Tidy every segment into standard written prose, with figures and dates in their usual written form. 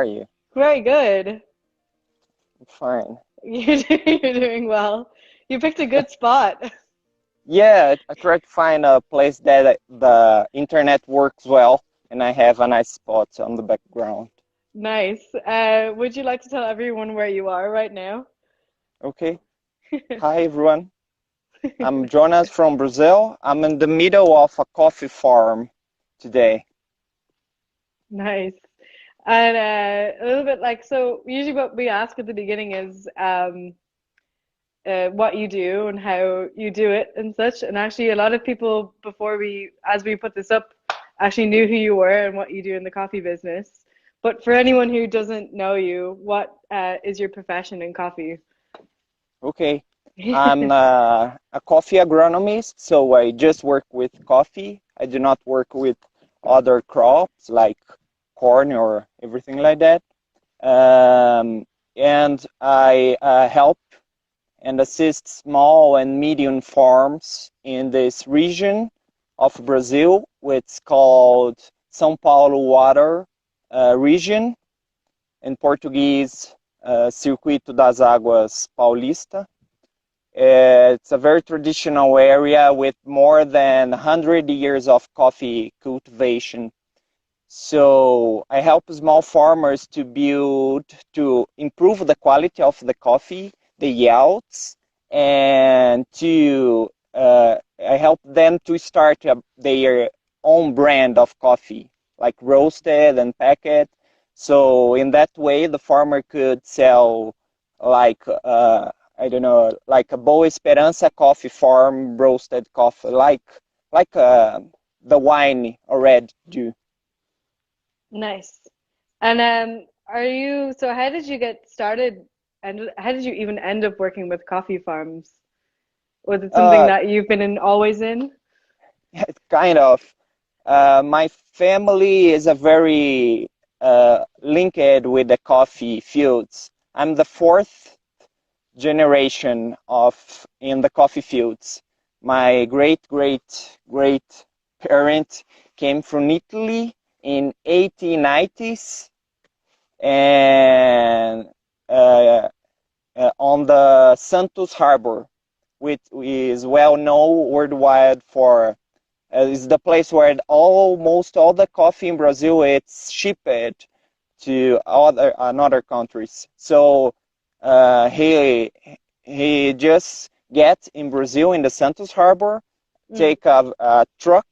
are you? Very good. Fine. You're doing well. You picked a good spot. Yeah, I try to find a place that the internet works well and I have a nice spot on the background. Nice. Would you like to tell everyone where you are right now? Okay. Hi, everyone. I'm Jonas from Brazil. I'm in the middle of a coffee farm today. Nice. And a little bit like, so usually what we ask at the beginning is what you do and how you do it and such. And actually, a lot of people as we put this up, actually knew who you were and what you do in the coffee business. But for anyone who doesn't know you, what is your profession in coffee? Okay. I'm a coffee agronomist, so I just work with coffee. I do not work with other crops like corn or everything like that. And I help and assist small and medium farms in this region of Brazil, which is called São Paulo Water region, in Portuguese, Circuito das Águas Paulista. It's a very traditional area with more than 100 years of coffee cultivation. So I help small farmers to improve the quality of the coffee, the yields, and I help them to start their own brand of coffee, like roasted and packet. So in that way, the farmer could sell like I don't know, like a Boa Esperança coffee farm roasted coffee, like the wine already do. Nice. And so how did you get started and how did you even end up working with coffee farms? Was it something Uh, that you've been in always in? kind of. My family is a very linked with the coffee fields. I'm the fourth generation of in the coffee fields. My great parent came from Italy in 1890s and uh, on the Santos Harbor, which is well known worldwide for is the place where almost all the coffee in Brazil it's shipped to other another countries. So he just get in Brazil in the Santos Harbor, Mm. take a truck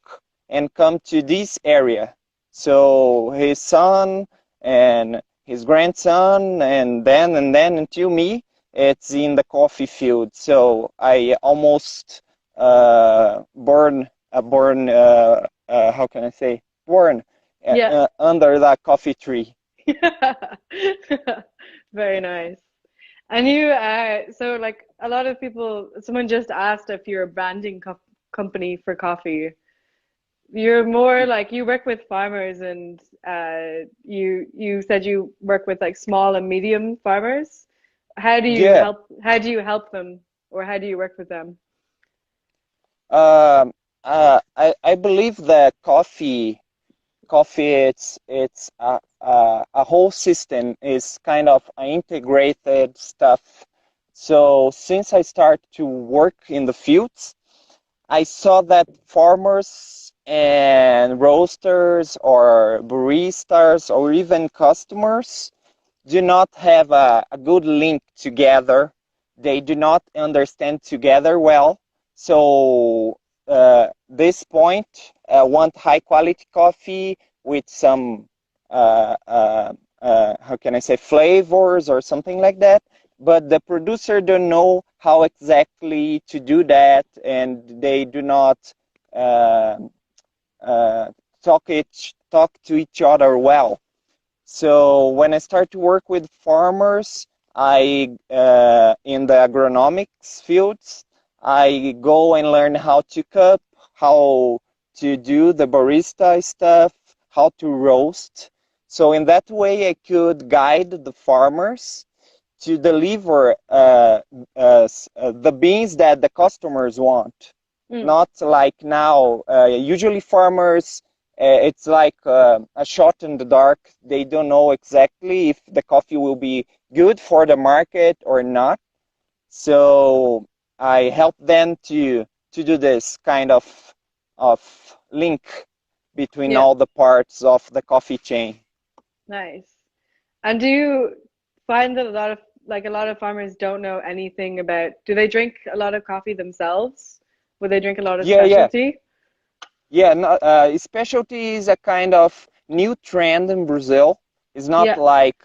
and come to this area. So his son and his grandson and then until me, it's in the coffee field. So I almost how can I say born Yeah. under that coffee tree. Very nice. And so like a lot of people, someone just asked if you're a branding co company for coffee. You're more like you work with farmers and you said you work with like small and medium farmers. Yeah. How do you help them or how do you work with them? Um, I believe that coffee it's a whole system is kind of an integrated stuff. So since I started to work in the fields, I saw that farmers and roasters or baristas or even customers do not have a good link together. They do not understand together well. So this point, want high quality coffee with some how can I say flavors or something like that. But the producer don't know how exactly to do that, and they do not uh, uh, talk to each other well. So when I start to work with farmers, I in the agronomics fields, I go and learn how to cup, how to do the barista stuff, how to roast. So in that way, I could guide the farmers to deliver the beans that the customers want. Mm, Not like now. Usually farmers it's like a shot in the dark. They don't know exactly if the coffee will be good for the market or not. So I help them to do this kind of link between Yeah, all the parts of the coffee chain. nice. And do you find that a lot of farmers don't know anything about, do they drink a lot of coffee themselves? Would they drink a lot of Yeah, yeah, specialty? yeah. No, specialty is a kind of new trend in Brazil. It's not Yeah. like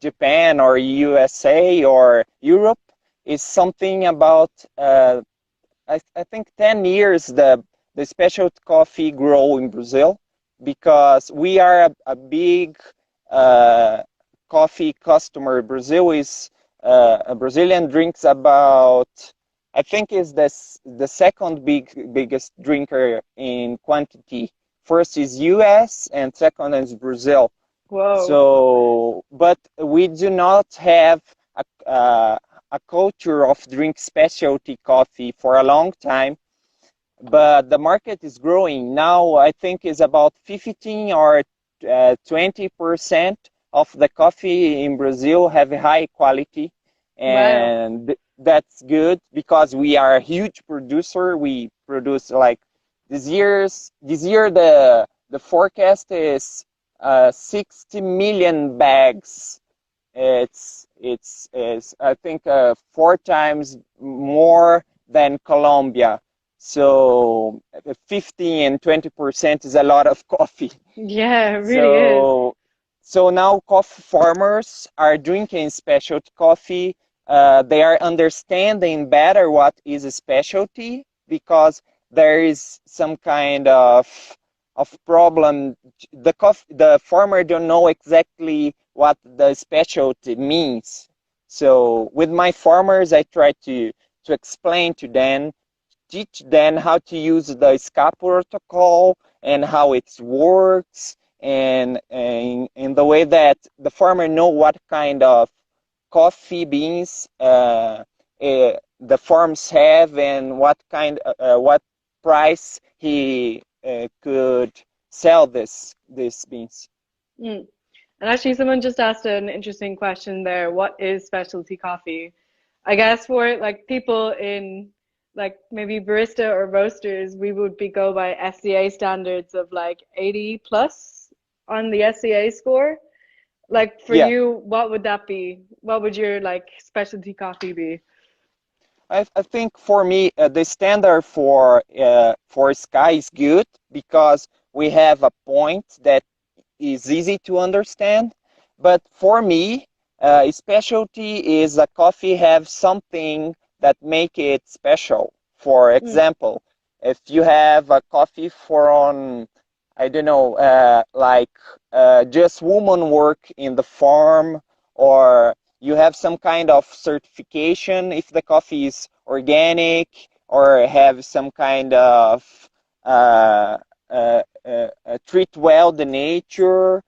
Japan or USA or Europe. It's something about I think 10 years the specialty coffee grow in Brazil because we are a big uh, coffee customer. Brazil is a Brazilian drinks about I think is the second biggest drinker in quantity. First is US and second is Brazil. Whoa. So, but we do not have a culture of drink specialty coffee for a long time, but the market is growing. Now I think is about 15 or 20% of the coffee in Brazil have high quality, Wow. and that's good because we are a huge producer. We produce like this year the forecast is 60 million bags. It's I think four times more than Colombia. So 15 and 20% is a lot of coffee. Yeah, it really is. So so now coffee farmers are drinking specialty coffee. They are understanding better what is a specialty because there is some kind of problem. The farmer don't know exactly what the specialty means. So with my farmers, I try to explain to them, teach them how to use the SCA protocol and how it works, and in the way that the farmer know what kind of coffee beans the farms have and what price he could sell this beans. Mm. And actually, someone just asked an interesting question there. What is specialty coffee? I guess for like people in like maybe barista or roasters, we would be go by SCA standards of like 80 plus on the SCA score. Like for Yeah, you, what would that be? What would your like specialty coffee be? I think for me the standard for Sky is good because we have a point that is easy to understand. But for me, specialty is a coffee have something that make it special. For Mm, example, if you have a coffee from, I don't know, like just woman work in the farm, or you have some kind of certification if the coffee is organic, or have some kind of uh, treat well the nature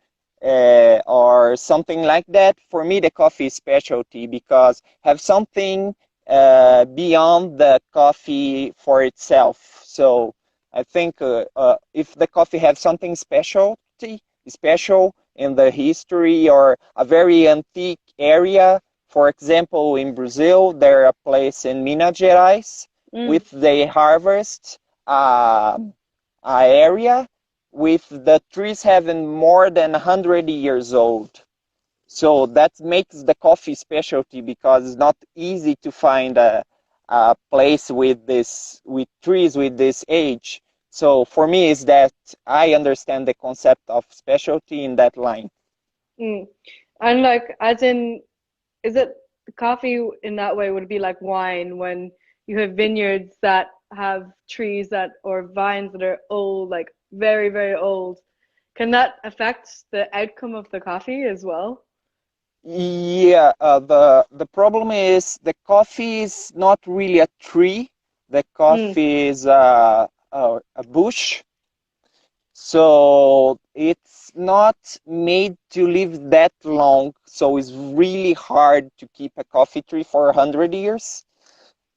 or something like that. For me, the coffee is specialty because have something beyond the coffee for itself. So I think if the coffee have something special in the history or a very antique area. For example, in Brazil, there are a place in Minas Gerais mm, with they harvest uh, area with the trees having more than 100 years old. So that makes the coffee specialty because it's not easy to find a place with trees with this age. So for me is that I understand the concept of specialty in that line. mm. And like, as in, is it coffee in that way would be like wine when you have vineyards that have trees that or vines that are old, like very, very old. Can that affect the outcome of the coffee as well? Yeah, the problem is the coffee is not really a tree. The Mm, coffee is a bush. So it's not made to live that long. So it's really hard to keep a coffee tree for 100 years.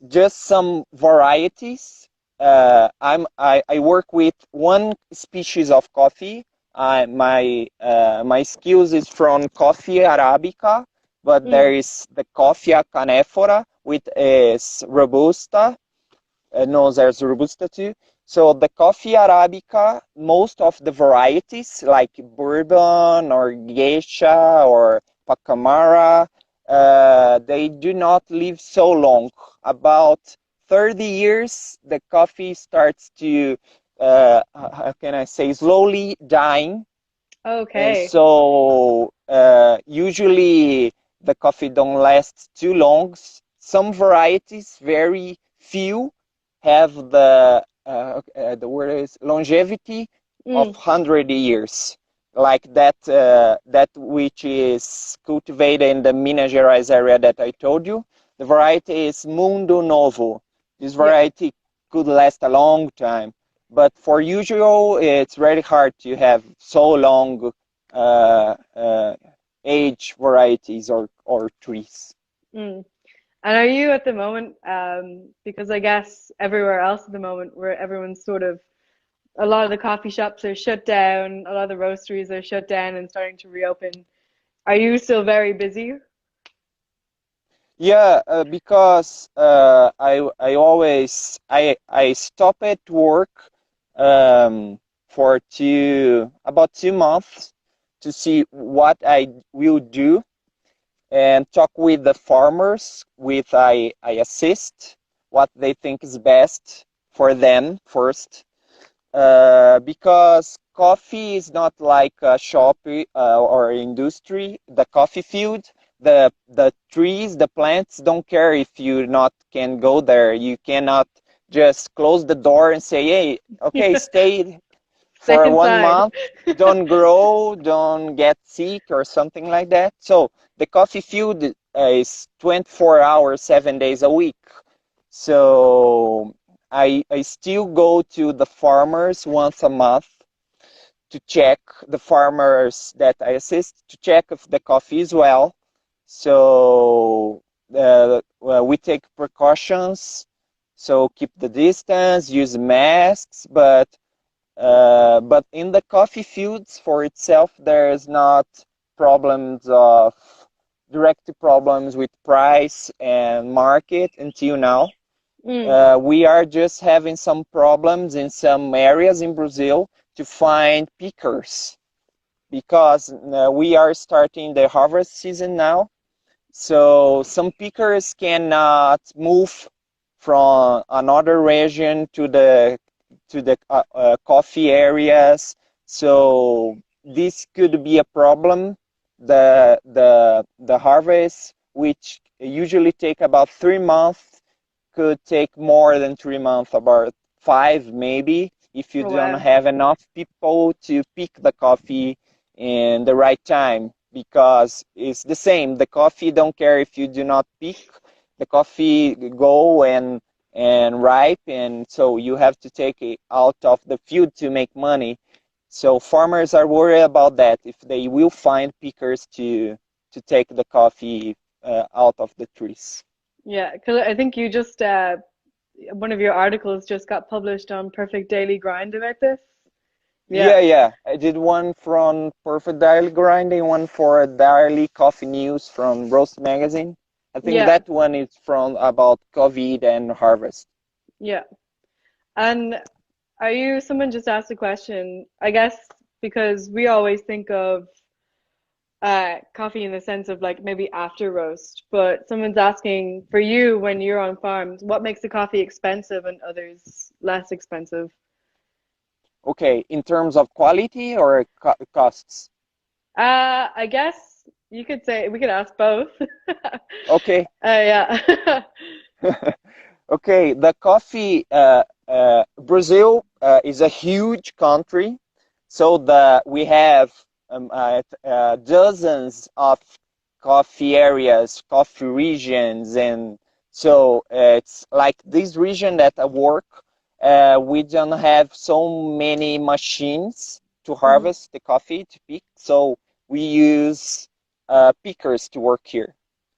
Just some varieties I work with one species of coffee. My skills is from coffee Arabica, but there Mm. is the coffee canephora, which is Robusta, known as Robusta too. So the coffee Arabica, most of the varieties like bourbon or geisha or pacamara, they do not live so long. About 30 years, the coffee starts to, how can I say, slowly dying. And Okay. so usually the coffee don't last too long. Some varieties, very few, have the word is longevity of Mm. 100 years, like that which is cultivated in the Minas Gerais area that I told you. The variety is Mundo Novo. This Yeah. variety could last a long time, but for usual, it's very hard to have so long uh, uh, age varieties or trees. Mm. And are you at the moment, because I guess everywhere else at the moment where everyone's sort of, a lot of the coffee shops are shut down, a lot of the roasteries are shut down and starting to reopen. Are you still very busy? Yeah, because I stop at work for about 2 months to see what I will do and talk with the farmers with I assist what they think is best for them first, because coffee is not like a shop or industry. The coffee field, the trees, the plants don't care if you not can go there. You cannot just close the door and say, "Hey, okay, stay Stay for one inside. month. Don't grow, don't get sick or something like that." So the coffee field is 24 hours, 7 days a week. So I still go to the farmers once a month to check the farmers that I assist to check if the coffee is well. So well, we take precautions. So keep the distance, use masks, but in the coffee fields for itself, there's not problems of direct problems with price and market until now. Mm. We are just having some problems in some areas in Brazil to find pickers because we are starting the harvest season now. So some pickers cannot move from another region to the coffee areas. So this could be a problem. The harvest, which usually take about 3 months, could take more than 3 months, about five maybe, if you Oh don't wow. have enough people to pick the coffee in the right time. Because it's the same. The coffee don't care if you do not pick. The coffee go and ripe, and so you have to take it out of the field to make money. So farmers are worried about that if they will find pickers to take the coffee out of the trees. Yeah, because I think you just one of your articles just got published on Perfect Daily Grind about this. Yeah, Yeah, yeah. I did one from Perfect Daily Grinding, one for Daily Coffee News from Roast Magazine. I think yeah, that one is from about COVID and harvest. yeah. And are you, someone just asked a question, I guess, because we always think of coffee in the sense of like maybe after roast, but someone's asking for you when you're on farms, what makes the coffee expensive and others less expensive? Okay, in terms of quality or costs? I guess you could say we could ask both. Okay. Yeah. Okay, the coffee, Brazil is a huge country, so we have dozens of coffee areas, coffee regions, and so it's like this region that I work. We don't have so many machines to Mhm. harvest the coffee to pick, so we use pickers to work here.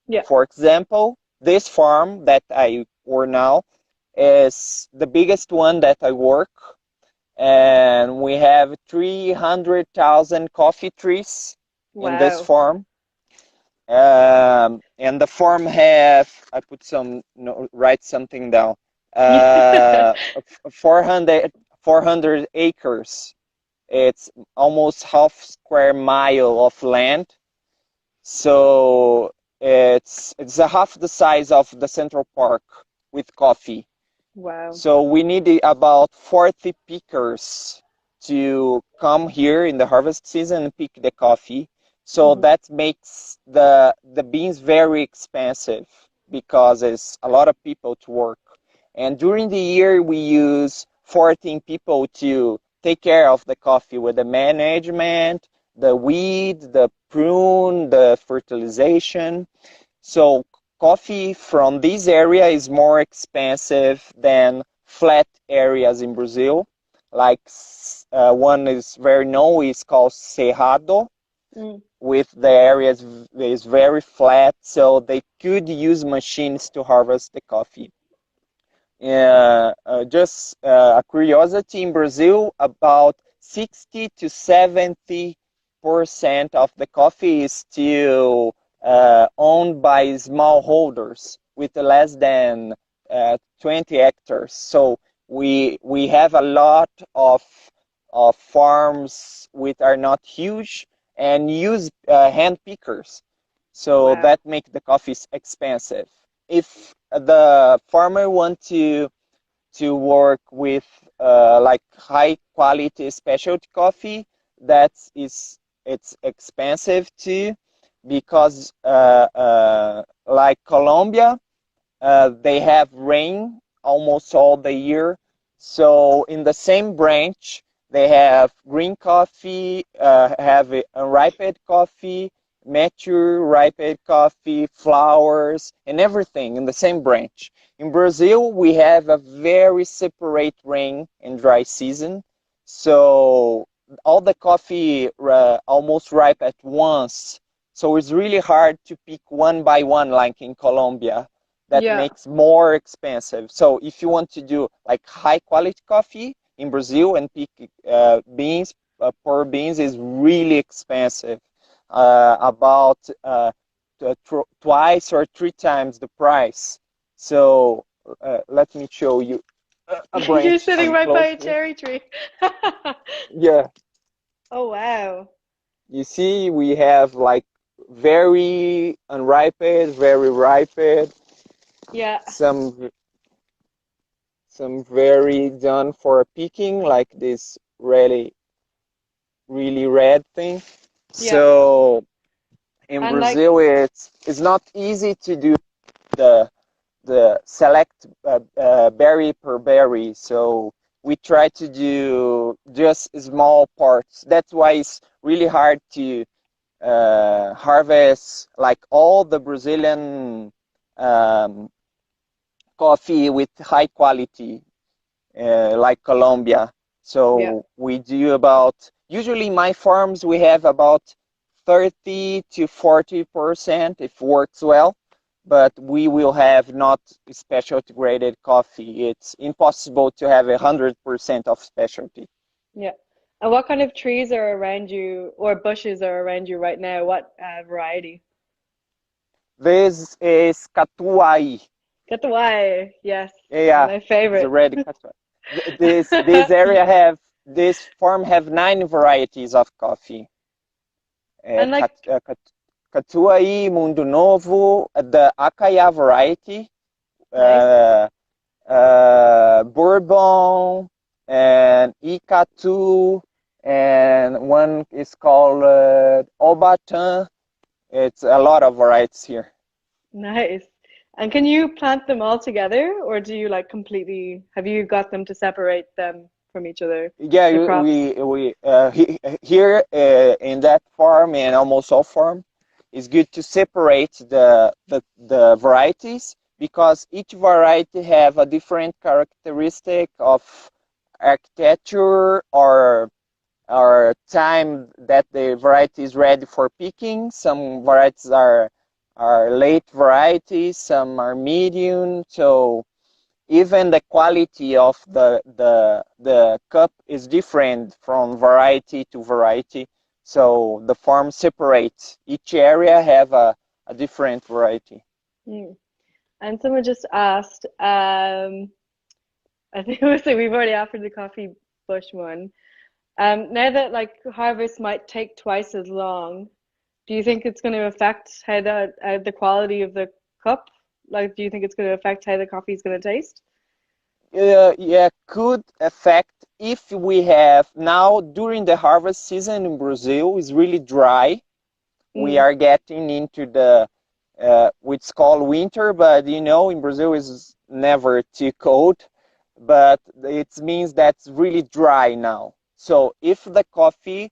Yeah. For example, this farm that I work now, is the biggest one that I work, and we have 300,000 coffee trees in this Wow. farm. And the farm have, I put some, no, write something down, uh, 400 acres. It's almost half square mile of land. So it's a half the size of the Central Park with coffee. Wow. So we need about 40 pickers to come here in the harvest season and pick the coffee. So Hmm. that makes the beans very expensive because it's a lot of people to work. And during the year, we use 14 people to take care of the coffee with the management, the weed, the prune, the fertilization. So coffee from this area is more expensive than flat areas in Brazil. Like one is very known is called Cerrado, Mm. with the areas is very flat, so they could use machines to harvest the coffee. Just a curiosity, in Brazil, about 60 to 70% of the coffee is still owned by smallholders with less than 20 hectares. So we have a lot of farms which are not huge and use hand pickers. So Wow. that makes the coffee expensive. If the farmer want to work with like high quality specialty coffee, that is it's expensive too, because like Colombia, they have rain almost all the year. So in the same branch, they have green coffee, have unripened coffee, mature ripened coffee, flowers, and everything in the same branch. In Brazil, we have a very separate rain and dry season. So all the coffee almost ripe at once. So it's really hard to pick one by one like in Colombia. That Yeah. makes more expensive. So if you want to do like high quality coffee in Brazil and pick beans, per beans is really expensive, about twice or three times the price. So let me show you a You're branch sitting I'm right by close a to. cherry tree. Yeah, Oh, wow. you see, we have like very unripened, very ripened, Yeah. some some very done for picking, like this really red thing. Yeah. So in And like, Brazil, it's not easy to do the the select berry per berry. So we try to do just small parts. That's why it's really hard to harvest like all the Brazilian um, coffee with high quality, like Colombia. yeah. So we do about, usually my farms, we have about 30 to 40% if works well, but we will have not specialty graded coffee. It's impossible to have 100% of specialty. Yeah. And what kind of trees are around you or bushes are around you right now? What variety? This is Catuai. Katuai. Yes. Yeah, My the favorite. red Catuai. This area have, this farm have 9 varieties of coffee. And like, Catuai, Mundo Novo, the Acaia variety, nice. uh, Bourbon, and Icatu, and one is called Aubatin. It's a lot of varieties here. Nice. And can you plant them all together or do you like completely, have you got them to separate them from each other, Yeah, the crops? we here in that farm and almost all farm, it's good to separate the varieties because each variety have a different characteristic of architecture or time that the variety is ready for picking. Some varieties are late varieties, some are medium. So even the quality of the cup is different from variety to variety. So the farm separates. Each area have a different variety. Mm. And someone just asked, I think we've already offered the coffee bush one. Now that like harvest might take twice as long, do you think it's going to affect how the quality of the cup? Like, do you think it's going to affect how the coffee is going to taste? Yeah, could affect if we have now during the harvest season in Brazil is really dry. We Mm, are getting into the which called winter, but you know in Brazil is never too cold, but it means that's really dry now. So if the coffee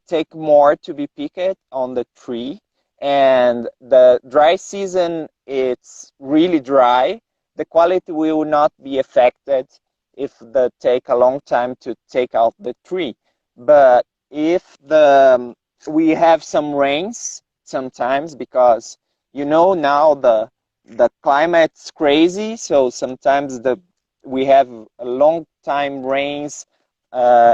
take more to be picked on the tree, and the dry season it's really dry, the quality will not be affected if the take a long time to take out the tree. But if we have some rains sometimes, because you know now the climate's crazy, so sometimes we have a long time rains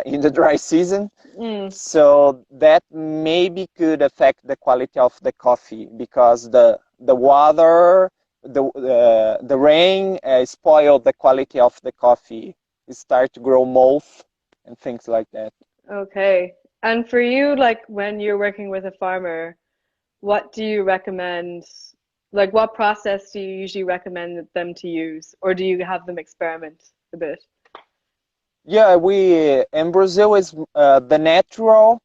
in the dry season, mm, so that maybe could affect the quality of the coffee, because the water, the rain spoiled the quality of the coffee. It start to grow mold and things like that. okay. And for you, like when you're working with a farmer, what do you recommend? Like, what process do you usually recommend them to use, or do you have them experiment a bit? Yeah, we in Brazil is the natural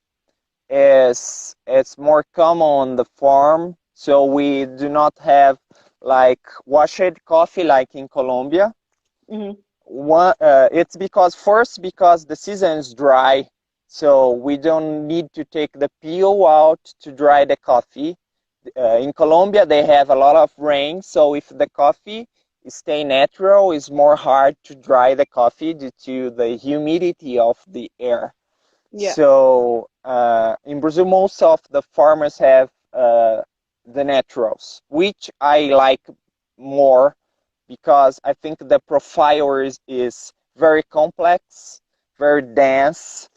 is it's more common on the farm, so we do not have like washed coffee like in Colombia. Hmm. It's because the season is dry, so we don't need to take the peel out to dry the coffee. In Colombia, they have a lot of rain, so if the coffee stay natural, it's more hard to dry the coffee due to the humidity of the air. Yeah. So in Brazil, most of the farmers have the naturals, which I like more because I think the profile is very complex, very dense,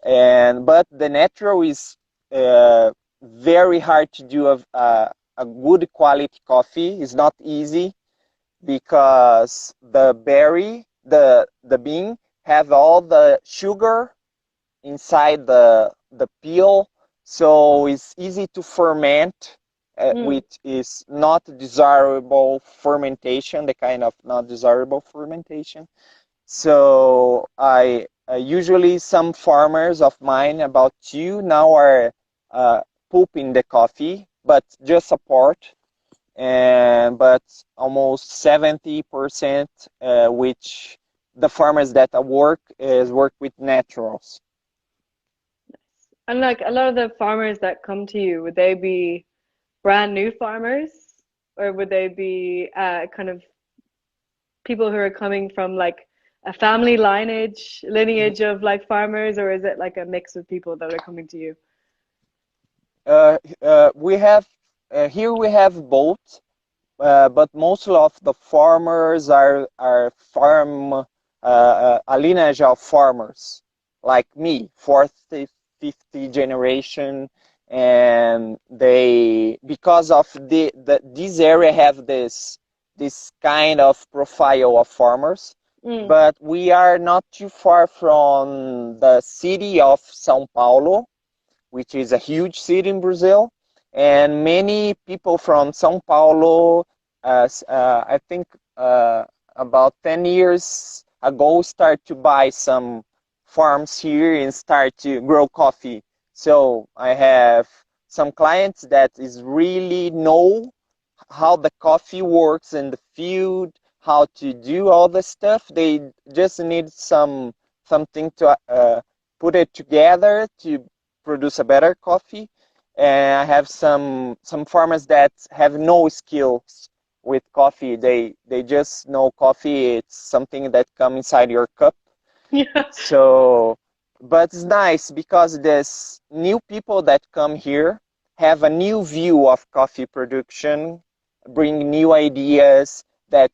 and but the natural is uh, very hard to do a good quality coffee. It's not easy because the berry, the bean, have all the sugar inside the peel, so it's easy to ferment, Mm. which is not desirable fermentation, the kind of not desirable fermentation. So I usually some farmers of mine, about two now, are uh, pulping the coffee, but just a part, and but almost 70%, which the farmers that I work with naturals. And like a lot of the farmers that come to you, would they be brand new farmers, or would they be kind of people who are coming from like a family lineage of like farmers, or is it like a mix of people that are coming to you? We have here we have both, but most of the farmers are farm a lineage of farmers like me, fourth, fifth generation, and they because of this area have this kind of profile of farmers. Mm, But we are not too far from the city of São Paulo, which is a huge city in Brazil, and many people from São Paulo, I think about 10 years ago, start to buy some farms here and start to grow coffee. So I have some clients that is really know how the coffee works in the field, how to do all the stuff. They just need something to put it together to produce a better coffee. And I have some farmers that have no skills with coffee. They just know coffee. It's something that comes inside your cup. yeah. So, but it's nice because there's new people that come here have a new view of coffee production, bring new ideas that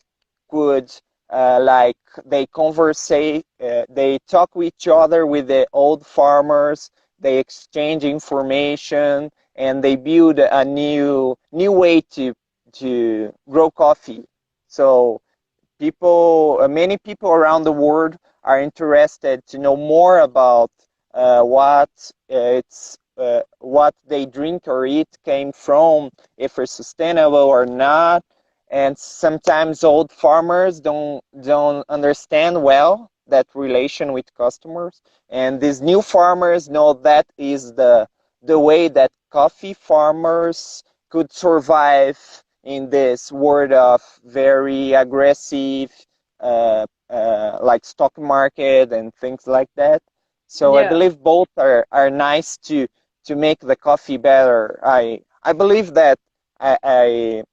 could like they conversate, they talk with each other with the old farmers, they exchange information, and they build a new way to grow coffee. So many people around the world are interested to know more about what they drink or eat came from, if it's sustainable or not. And sometimes old farmers don't understand well that relation with customers. And these new farmers know that is the way that coffee farmers could survive in this world of very aggressive like stock market and things like that. So I Yeah. believe both are nice to make the coffee better. I believe that I, I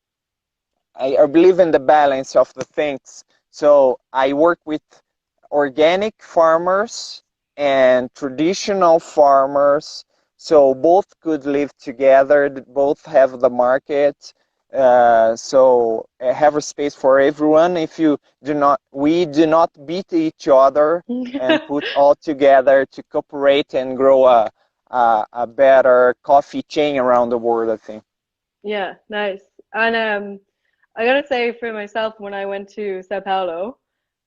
I believe in the balance of the things. So I work with organic farmers and traditional farmers, so both could live together, both have the market, so have a space for everyone. If you do not, we do not beat each other and put all together to cooperate and grow a better coffee chain around the world, I think. Yeah, nice. And I gotta say for myself, when I went to Sao Paulo,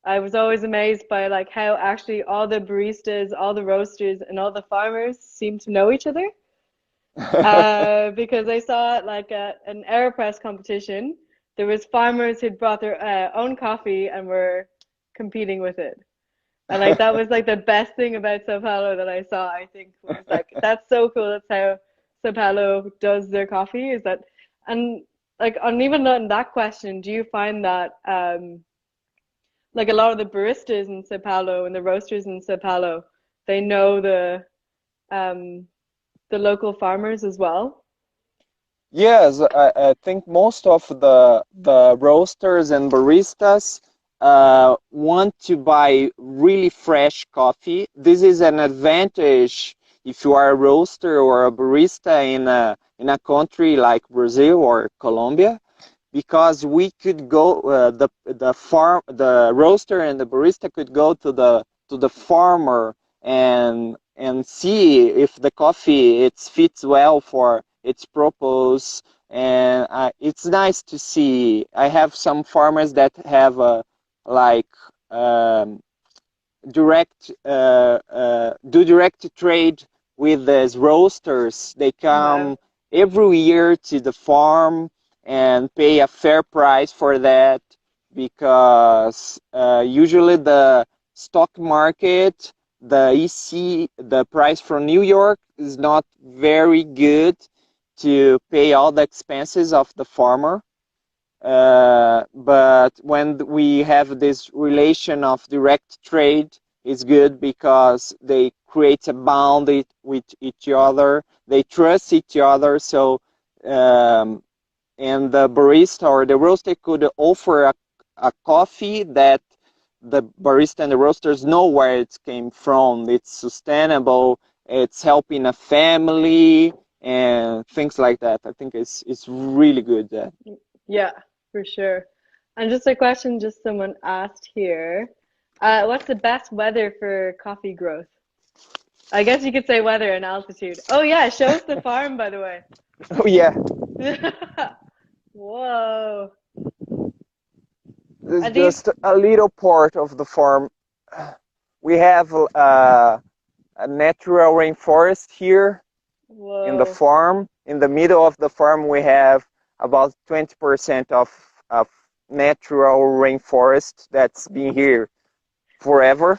I was always amazed by like how actually all the baristas, all the roasters, and all the farmers seem to know each other. Because I saw like an AeroPress competition. There was farmers who'd brought their own coffee and were competing with it. And like that was like the best thing about Sao Paulo that I saw, I think, was like that's so cool. That's how Sao Paulo does their coffee, is that, and like on even on that question, do you find that like a lot of the baristas in Sao Paulo and the roasters in Sao Paulo, they know um the local farmers as well? Yes, I think most of the roasters and baristas want to buy really fresh coffee. This is an advantage if you are a roaster or a barista in a country like Brazil or Colombia, because we could go the roaster and the barista could go to the farmer and see if the coffee it fits well for its purpose. And it's nice to see. I have some farmers that have like um, do direct trade with these roasters. They Wow. come every year to the farm and pay a fair price for that, because usually the stock market, the EC, the price from New York is not very good to pay all the expenses of the farmer. But when we have this relation of direct trade, it's good because they create a bond with each other. They trust each other. So, and the barista or the roaster could offer a coffee that the barista and the roasters know where it came from. It's sustainable. It's helping a family and things like that. I think it's really good. Yeah, for sure. And just a question, just someone asked here. What's the best weather for coffee growth? I guess you could say weather and altitude. Oh yeah, show us the farm, by the way. Oh yeah. Whoa. This is Are these, just a little part of the farm. We have a natural rainforest here in the whoa. farm. In the middle of the farm, we have about 20% of natural rainforest that's been here forever.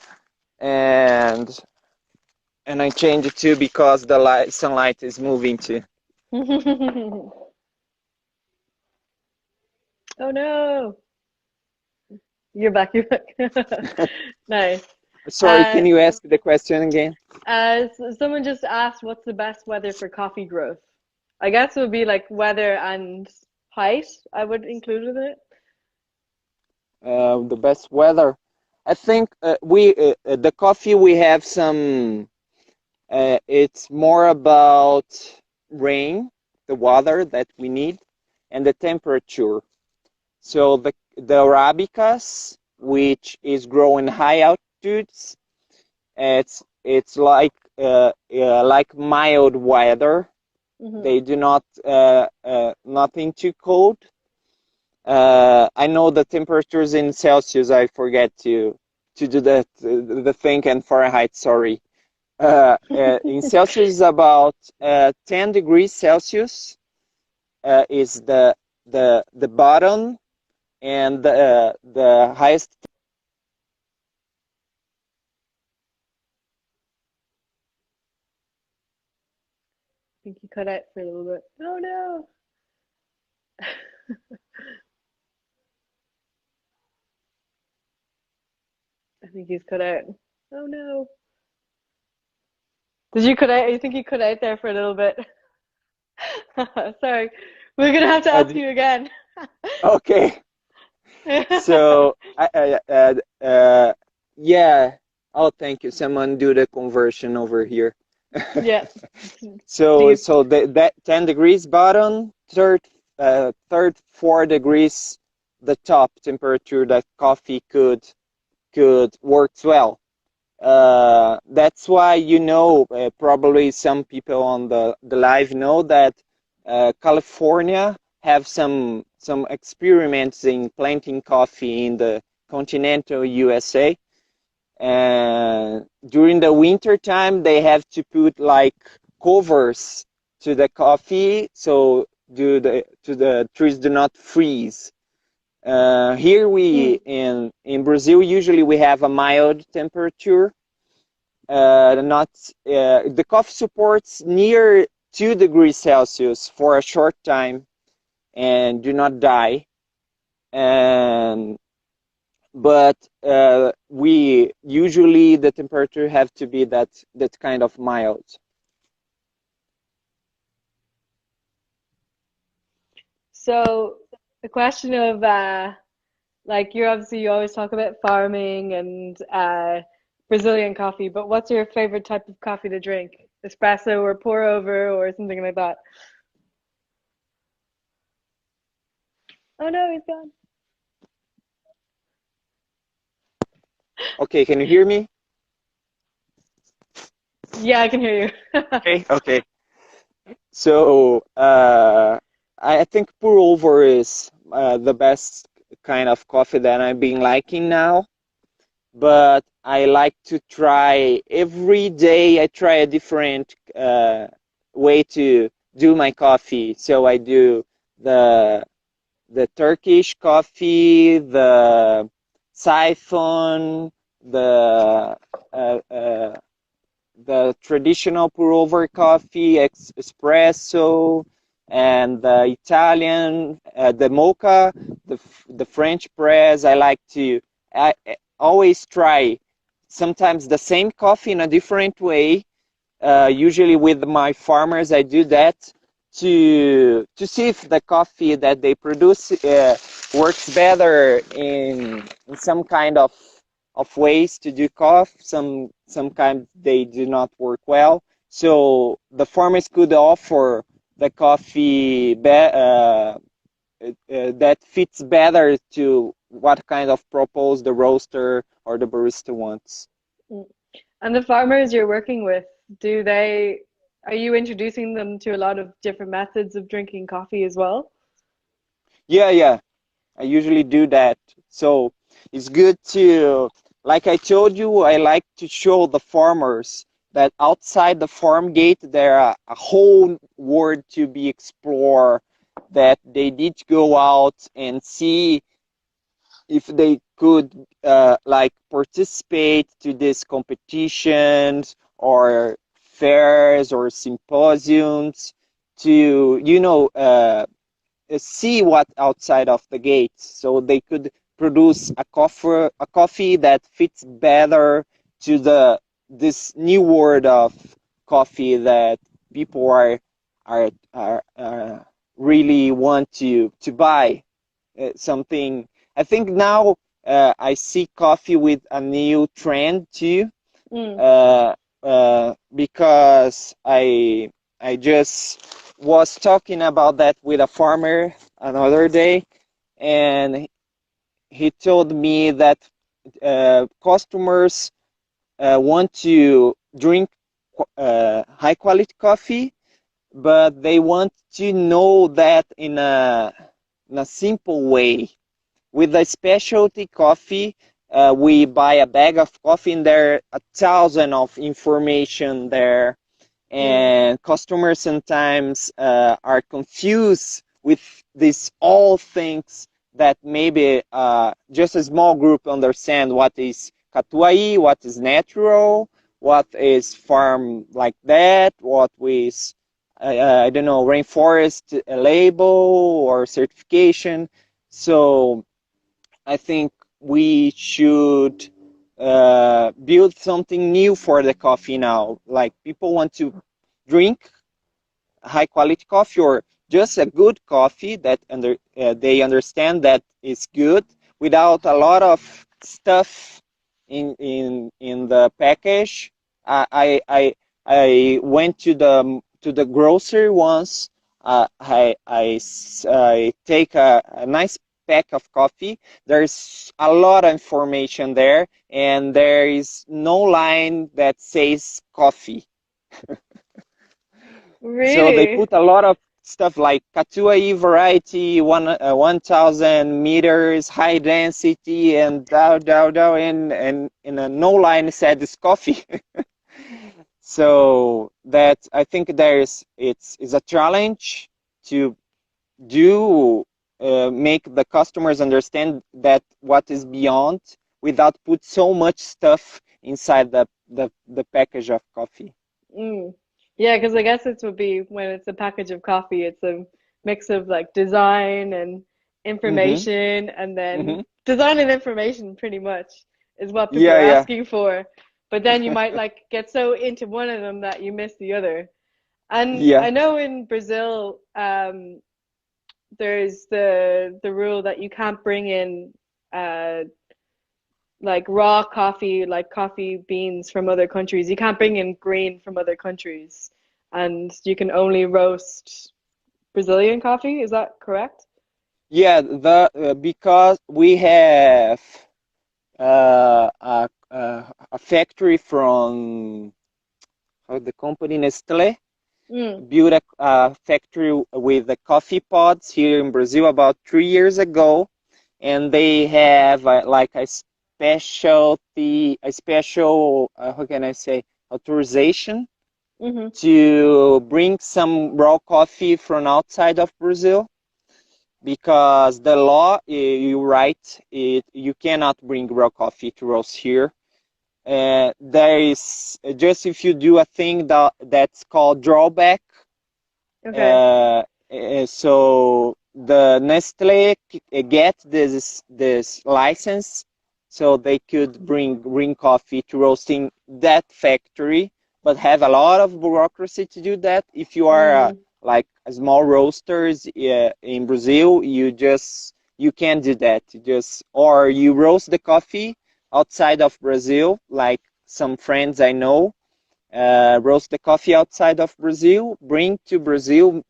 And I changed it too because the sunlight is moving too. Oh no. You're back. Nice. Sorry, Uh, can you ask the question again? Someone just asked what's the best weather for coffee growth? I guess it would be like weather and height, I would include with it. The best weather. I think the coffee we have some. It's more about rain, the water that we need, and the temperature. So the arabicas which is grown in high altitudes. It's like mild weather. They do not nothing too cold. I know the temperatures in Celsius. I forget to do that the thing in Fahrenheit. Sorry. In Celsius is about 10 degrees Celsius is the bottom, and the highest. I think you cut out for a little bit. Oh no. I think he's cut out. Oh no. Did you cut out? I think you cut out there for a little bit. Sorry. We're gonna have to ask you again. Okay. So yeah. Oh, thank you. Someone do the conversion over here. Yeah. So Please. so that 10 degrees bottom, third 4 degrees the top temperature that coffee could works well. That's why probably some people on the live know that California have some experiments in planting coffee in the continental USA. And during the winter time, they have to put like covers to the coffee so the trees do not freeze. Here in Brazil, usually we have a mild temperature. Not the coffee supports near 2 degrees Celsius for a short time and do not die. And but we usually the temperature have to be that kind of mild. So the question of like you always talk about farming and Brazilian coffee, but what's your favorite type of coffee to drink? Espresso or pour over or something like that? Oh no, he's gone. Okay, can you hear me? Yeah, I can hear you. Okay. So I think pour over is the best kind of coffee that I've been liking now. But I like to try every day. I try a different way to do my coffee. So I do the Turkish coffee, the siphon, uh, uh, the traditional pour over coffee, espresso, and the Italian, the mocha, the French press. I like to always try sometimes the same coffee in a different way. Usually with my farmers, I do that to see if the coffee that they produce works better in some kind of ways to do coffee. Some kind they do not work well. So the farmers could offer the coffee that fits better to what kind of propose the roaster or the barista wants. And the farmers you're working with, are you introducing them to a lot of different methods of drinking coffee as well? Yeah. I usually do that. So it's good to, like I told you, I like to show the farmers that outside the farm gate there are a whole world to be explored, that they need to go out and see if they could like participate to these competitions or fairs or symposiums to see what outside of the gates, so they could produce a coffee that fits better to this new world of coffee that people are really want to buy. Something I think now I see coffee with a new trend too. Because I just was talking about that with a farmer another day, and he told me that customers want to drink high quality coffee, but they want to know that in a simple way. With a specialty coffee, we buy a bag of coffee and there are 1,000 of information there, Mm. and customers sometimes are confused with these all things that maybe just a small group understand what is catuai, what is natural, what is farm like that, what is I don't know, rainforest label or certification. So I think we should build something new for the coffee now. Like people want to drink high quality coffee or just a good coffee that they understand that is good without a lot of stuff in the package. I went to the grocery once. I take a nice pack of coffee. There's a lot of information there, and there is no line that says coffee. So they Really? put a lot of stuff like Katua variety, 1,000 meters, high density, and dow, and in a no line said it's coffee. So that I think it's a challenge to do make the customers understand that what is beyond without put so much stuff inside the package of coffee. Mm. Yeah, because I guess it would be when it's a package of coffee, it's a mix of like design and Mm-hmm. information, and then Mm-hmm. design and information pretty much is what people Yeah, are yeah, asking for. But then you might like get so into one of them that you miss the other. And yeah. I know in Brazil, there's the rule that you can't bring in uh like raw coffee, like coffee beans from other countries. You can't bring in grain from other countries, and you can only roast Brazilian coffee. Is that correct? Yeah, the because we have a factory from the company Nestlé Mm, built a factory with the coffee pods here in Brazil about 3 years ago, and they have like a special how can I say authorization hmm. to bring some raw coffee from outside of Brazil because the law, you write it, you cannot bring raw coffee to roast here. There is just if you do a thing that's called drawback. Okay. So the Nestle get this license, so they could bring green coffee to roasting that factory, but have a lot of bureaucracy to do that. If you are Mm, like a small roasters in Brazil, you can't do that. You just or you roast the coffee outside of Brazil, like some friends I know roast the coffee outside of Brazil, bring to Brazil,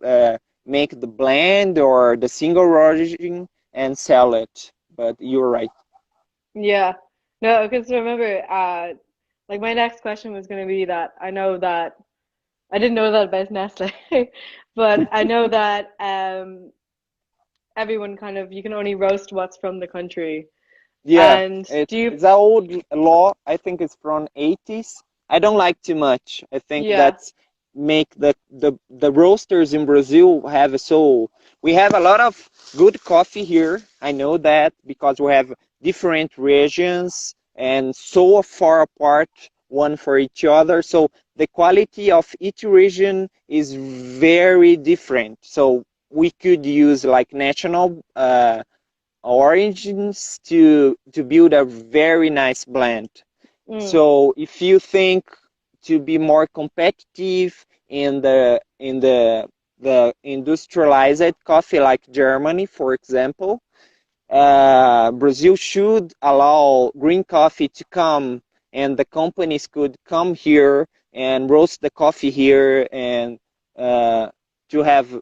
make the blend or the single origin and sell it. But you're right. yeah. No, because remember, like my next question was going to be that I didn't know that about Nestle, but I know that everyone kind of you can only roast what's from the country. Yeah, And do you? it's an old law. I think it's from 80s. I don't like too much. I think Yeah. that's make the roasters in Brazil have so we have a lot of good coffee here. I know that because we have different regions and so far apart one for each other. So the quality of each region is very different. So we could use like national origins to build a very nice blend. Mm, So if you think to be more competitive in the industrialized coffee like Germany, for example, Brazil should allow green coffee to come, and the companies could come here and roast the coffee here and to have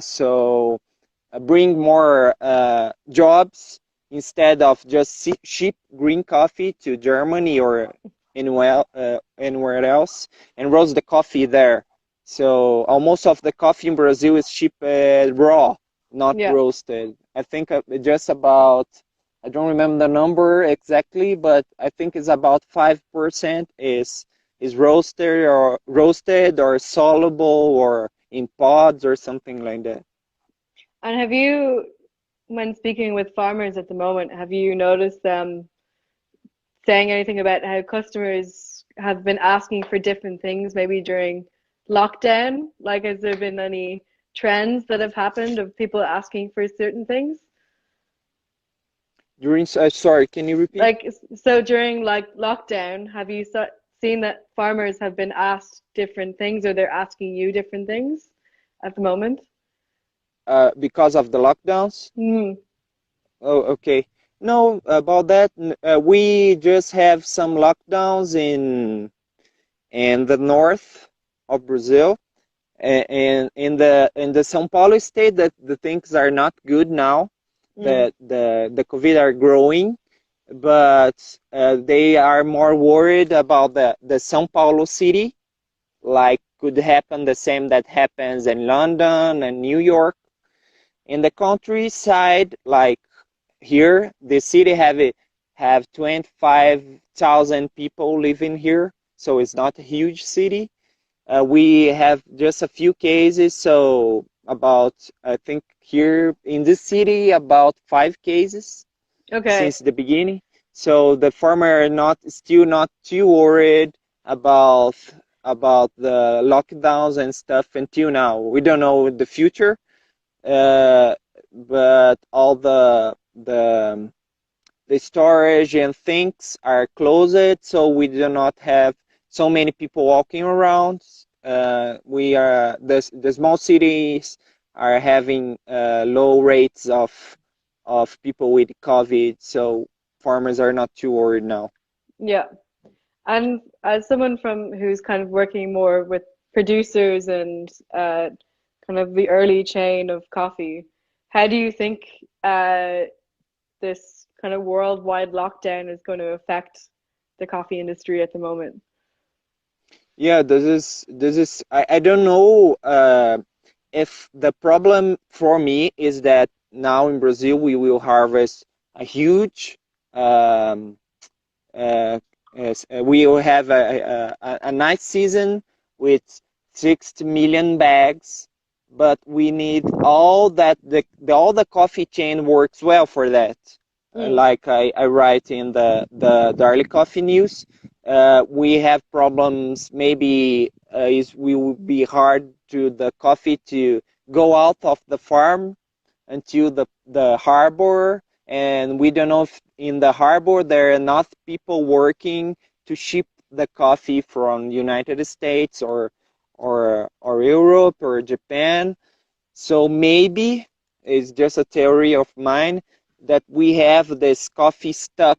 so bring more jobs instead of just ship green coffee to Germany or anywhere else and roast the coffee there. So almost of the coffee in Brazil is shipped raw, not Yeah. roasted. I think just about, I don't remember the number exactly, but I think it's about 5% is roasted or soluble or in pods or something like that. And have you, when speaking with farmers at the moment, have you noticed them saying anything about how customers have been asking for different things, maybe during lockdown? Like, has there been any trends that have happened of people asking for certain things? Sorry, can you repeat? Like, so during like lockdown, have you seen that farmers have been asked different things, or they're asking you different things at the moment? Because of the lockdowns? Hmm. Oh, okay. No, about that, we just have some lockdowns in the north of Brazil, and in the São Paulo state, that the things are not good now. Mm. The COVID are growing, but they are more worried about the São Paulo city, like could happen the same that happens in London and New York. In the countryside, like here, the city have 25,000 people living here, so it's not a huge city. We have just a few cases, so about, I think here in this city about 5 cases Okay. since the beginning. So the farmer are still not too worried about about the lockdowns and stuff until now. We don't know the future, uh, but all the storage and things are closed, so we do not have so many people walking around. We are the small cities are having low rates of people with COVID, so farmers are not too worried now. Yeah. And as someone from who's kind of working more with producers and kind of the early chain of coffee, how do you think this kind of worldwide lockdown is going to affect the coffee industry at the moment? Yeah, this is I don't know if the problem for me is that now in Brazil we will harvest a huge um, we will have a nice season with 60 million bags, but we need all that all the coffee chain works well for that. Mm. Like I write in the Daily Coffee News, we have problems. Maybe is we will be hard to the coffee to go out of the farm until the harbor, and we don't know if in the harbor there are enough people working to ship the coffee from United States or Europe or Japan. So maybe it's just a theory of mine that we have this coffee stuck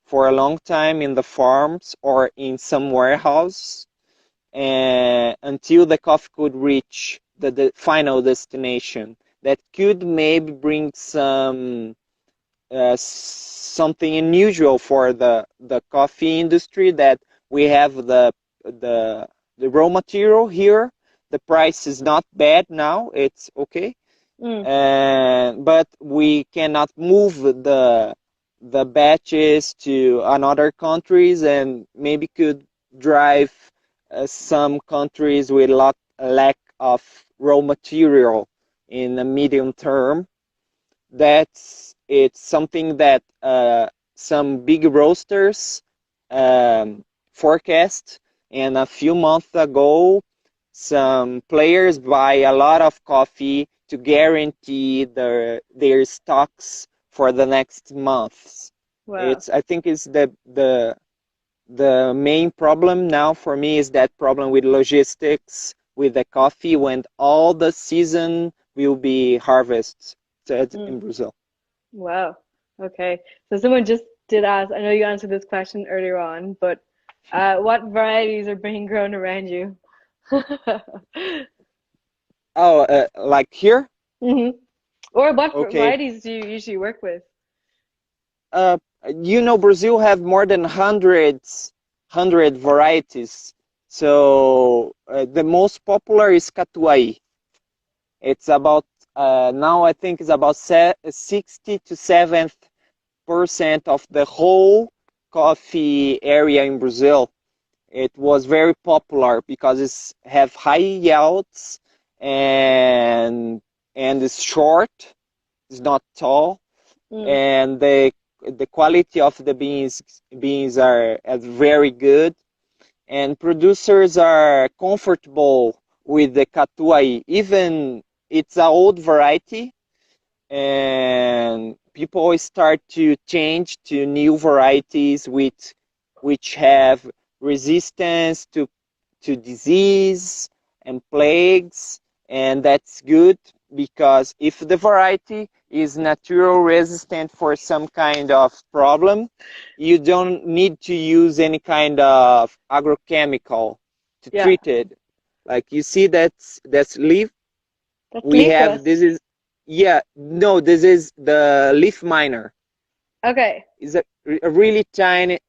for a long time in the farms or in some warehouse, and until the coffee could reach the final destination. That could maybe bring something unusual for the coffee industry, that we have the raw material here. The price is not bad now, it's okay, Mm. but we cannot move the batches to another countries, and maybe could drive some countries with lack of raw material in the medium term. It's something that some big roasters forecast, and a few months ago some players buy a lot of coffee to guarantee their stocks for the next months. Wow. I think it's the main problem now for me is that problem with logistics with the coffee when all the season will be harvested Mm. in Brazil. Wow. Okay. So someone just did ask, I know you answered this question earlier on, but what varieties are being grown around you? Oh, like here? Hmm. Or what Okay. varieties do you usually work with? Uh, Brazil have more than hundred varieties. So the most popular is Catuai. It's about now I think it's about 60 to 7% of the whole coffee area in Brazil. It was very popular because it's have high yields and it's short. It's not tall, Mm. and the quality of the beans are very good, and producers are comfortable with the Catuai. Even it's an old variety, and people start to change to new varieties which have resistance to disease and plagues, and that's good because if the variety is natural resistant for some kind of problem, you don't need to use any kind of agrochemical to Yeah, treat it. Like you see that's leaf. that's We have leafless. this is yeah, no, this is the leaf miner. Okay. It's a really tiny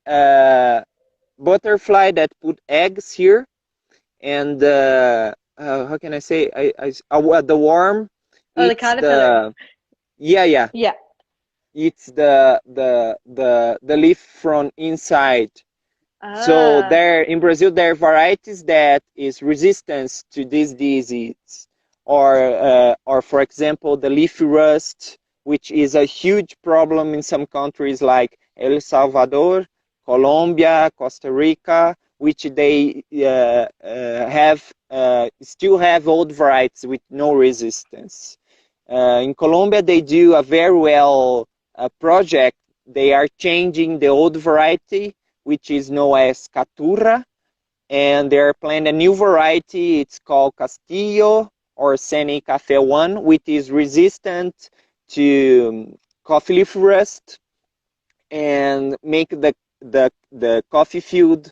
butterfly that put eggs here, and how can I say? The worm Oh, the eats caterpillar. the yeah, Yeah. eats the leaf from inside. So Ah, there in Brazil, there are varieties that is resistance to this disease, or for example, the leafy rust, which is a huge problem in some countries like El Salvador, Colombia, Costa Rica, which they have still have old varieties with no resistance. In Colombia, they do a very well project. They are changing the old variety, which is known as Caturra, and they're planting a new variety. It's called Castillo or Seni Cafe 1, which is resistant to coffee leaf rust and make the coffee field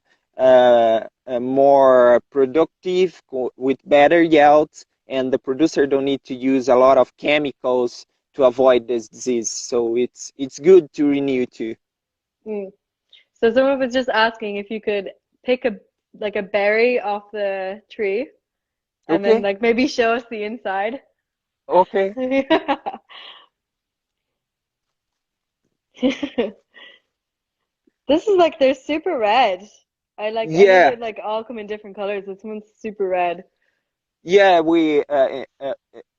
more productive with better yields, and the producer don't need to use a lot of chemicals to avoid this disease. So it's good to renew too. mm. So someone was just asking if you could pick a like a berry off the tree and then Okay, like maybe show us the inside. okay. This is like they're super red. I know they Yeah, like all come in different colors. This one's super red. yeah. We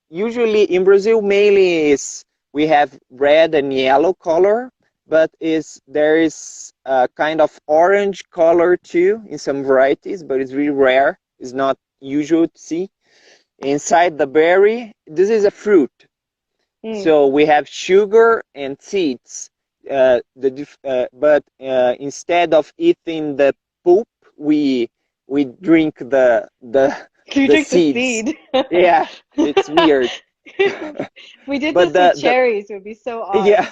usually in Brazil mainly is we have red and yellow color, but is there is a kind of orange color too in some varieties, but it's really rare. It's not usual to see. Inside the berry, this is a fruit. Mm. So we have sugar and seeds. But instead of eating the pulp, we we drink You the drink the seeds. seed. Yeah, it's weird. If we did But this with cherries, it would be so odd. yeah,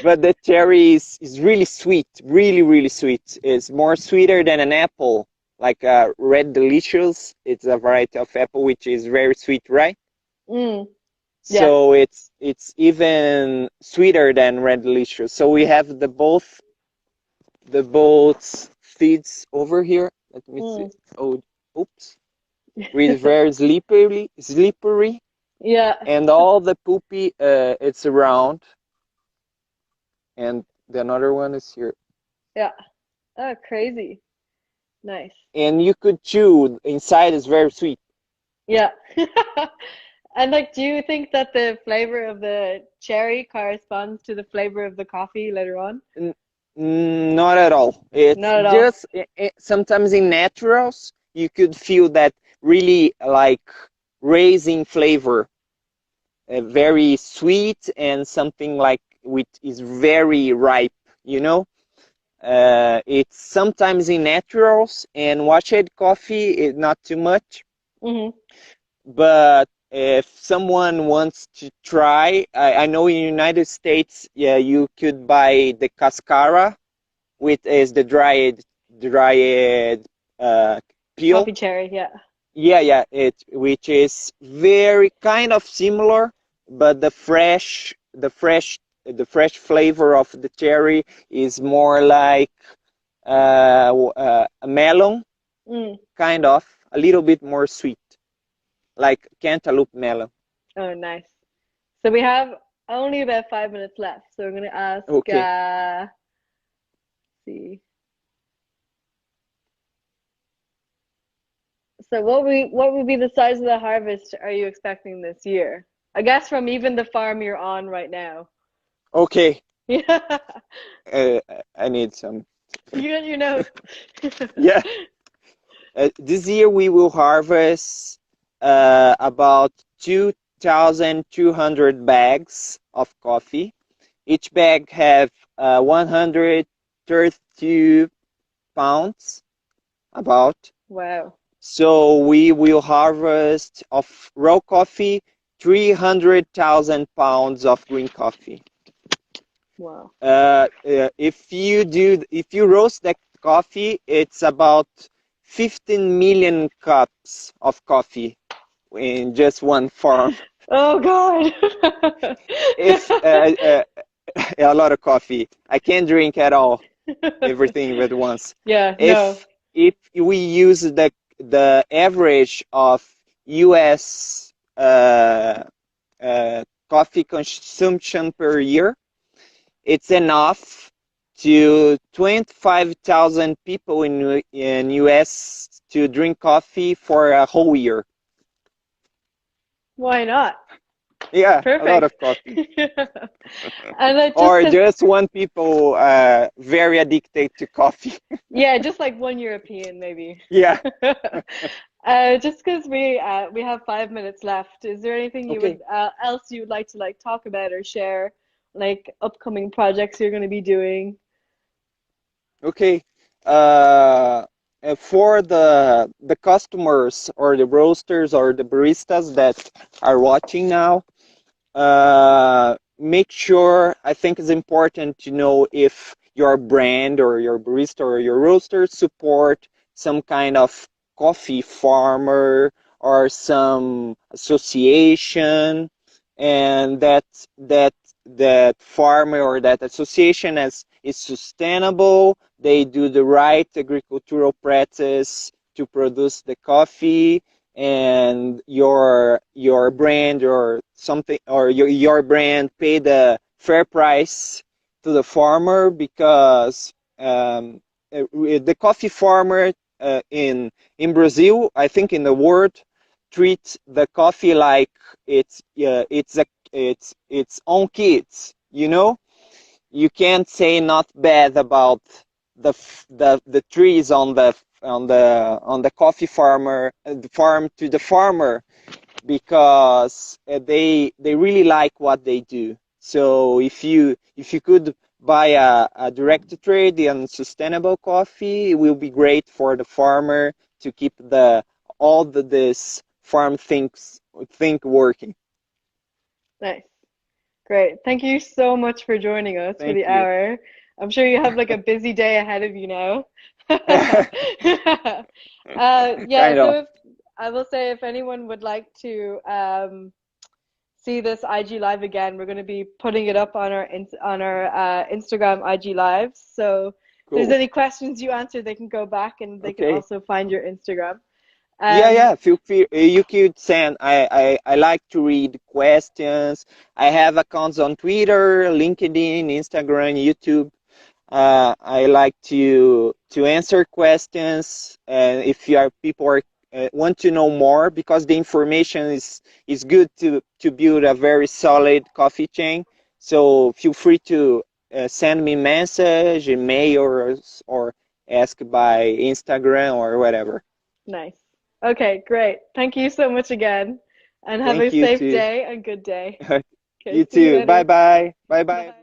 but the cherry is really sweet, really sweet. It's more sweeter than an apple, like red delicious. It's a variety of apple which is very sweet, right? Mm. Yeah. So it's even sweeter than red delicious. So we have the both seeds over here. Let me see. Mm. Oh, oops. Really very slippery, Yeah. and all the poopy it's around, and the another one is here. Yeah. Oh, crazy. Nice. And you could chew. Inside is very sweet. Yeah. And like, do you think that the flavor of the cherry corresponds to the flavor of the coffee later on? N- Not at all. It's Not at all. just sometimes in naturals you could feel that really like raising flavor, very sweet and something like which is very ripe. You know, it's sometimes in naturals and washed coffee, not too much. Hmm. But if someone wants to try, I know in the United States, yeah, you could buy the cascara, which is the dried uh, peel. Coffee cherry, yeah. Yeah, which is very kind of similar, but the fresh flavor of the cherry is more like a melon, Mm. kind of a little bit more sweet, like cantaloupe melon. Oh, nice. So we have only about 5 minutes left. So I'm going to ask, Okay, see. So what would be the size of the harvest are you expecting this year? I guess from even the farm you're on right now. okay. Yeah. Uh, I need some. You got your notes. Yeah. This year we will harvest about 2,200 bags of coffee. Each bag have 132 pounds about. Wow. So we will harvest of raw coffee 300,000 pounds of green coffee. Wow. If you roast that coffee, it's about 15 million cups of coffee in just one farm. Oh God. If a lot of coffee, I can't drink at all, everything at once. Yeah, no. If we use the average of U.S. Coffee consumption per year, it's enough to 25,000 people in US to drink coffee for a whole year. Why not? Yeah, a lot Perfect. of coffee. And just Or because, just one people very addicted to coffee. yeah, just like one European maybe. Yeah. Just because we have 5 minutes left, is there anything you would Okay. else you would like to like talk about or share, like upcoming projects you're going to be doing? Okay. Uh, for the customers or the roasters or the baristas that are watching now, make sure, I think it's important to know if your brand or your barista or your roaster support some kind of coffee farmer or some association, and that farmer or that association is sustainable. They do the right agricultural practice to produce the coffee, and your brand or something, or your brand pay the fair price to the farmer, because the coffee farmer in Brazil, I think in the world, treats the coffee like it's own kids. You can't say not bad about the trees on the coffee farmer, the farm to the farmer, because they really like what they do. So if you could buy a direct trade and sustainable coffee, it will be great for the farmer to keep this farm think working. Nice. Great. Thank you so much for joining us for Thank the you. hour. I'm sure you have like a busy day ahead of you now. Yeah, Kind so of. if I will say if anyone would like to see this IG live again, we're going to be putting it up on our Instagram IG lives. So if there's Cool. any questions you answer, they can go back and they can Okay. also find your Instagram. Yeah, Um, yeah. Feel free. You could send. I like to read questions. I have accounts on Twitter, LinkedIn, Instagram, YouTube. I like to answer questions, and if people want to know more, because the information is good to build a very solid coffee chain. So feel free to send me message, email, or ask by Instagram or whatever. nice. Okay, great. Thank you so much again, and have a Thank you safe too. day and good day. Okay, You see you too. Bye later. bye. Bye bye. Bye.